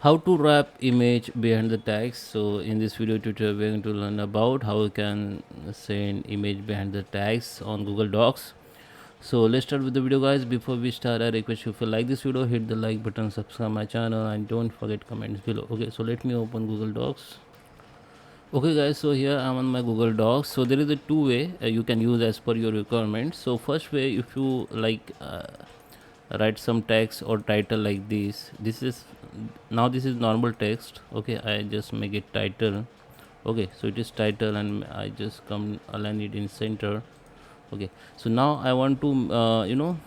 How to wrap image behind the text. So in this video tutorial we're going to learn about how we can send image behind the text on Google Docs. So let's start with the video, guys. Before we start, I request you, if you like this video, hit the like button, subscribe my channel, and don't forget comments below. Okay, so let me open Google Docs. Okay guys, so here I'm on my Google Docs. So there is a two way you can use as per your requirements. So first way, if you like write some text or title like this is, now this is normal text. Okay, I just make it title. Okay, so it is title and I just come align it in center. Okay, so now I want to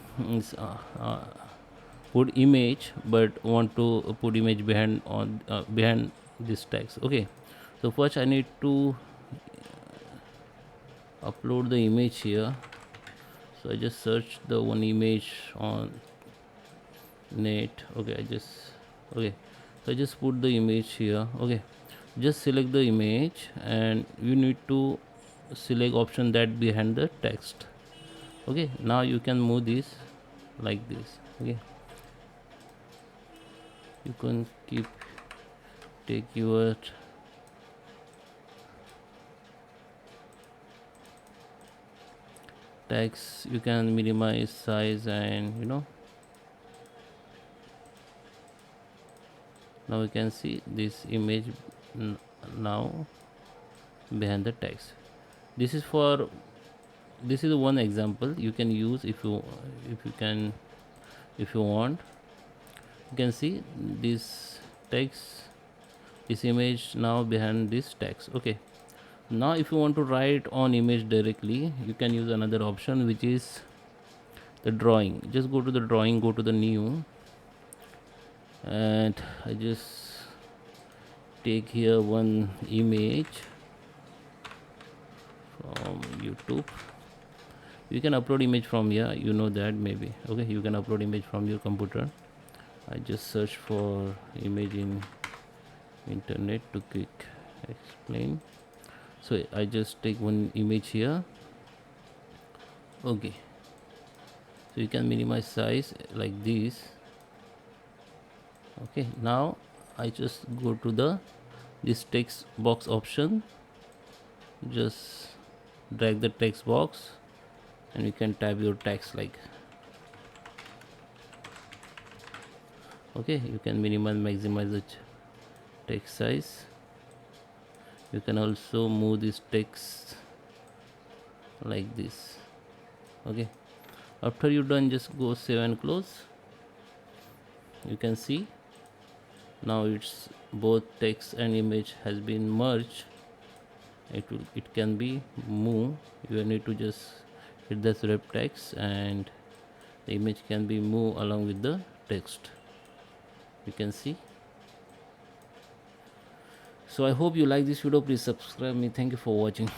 put image, but want to put image behind on behind this text. Okay, so first I need to upload the image here. So I just search the one image on net. Okay, so I just put the image here. Okay, just select the image and you need to select option that behind the text. Okay, now you can move this like this. Okay, you can take your text, you can minimize size, and now you can see this image now behind the text. This is for, this is one example you can use. If you want, you can see this text, this image now behind this text. Okay, now if you want to write on image directly, you can use another option, which is the drawing. Just go to the drawing, go to the new, and I just take here one image from YouTube. You can upload image from here, you know that maybe. Okay, you can upload image from your computer. I just search for image in internet to quick explain. So I just take one image here. Okay, so you can minimize size like this. Okay, now I just go to the this text box option, just drag the text box and you can type your text like. Okay, you can minimize, maximize the text size. You can also move this text like this. Okay, after you done, just go save and close. You can see now it's both text and image has been merged. It can be moved. You need to just hit the wrap text and the image can be moved along with the text. You can see. So I hope you like this video. Please subscribe me. Thank you for watching.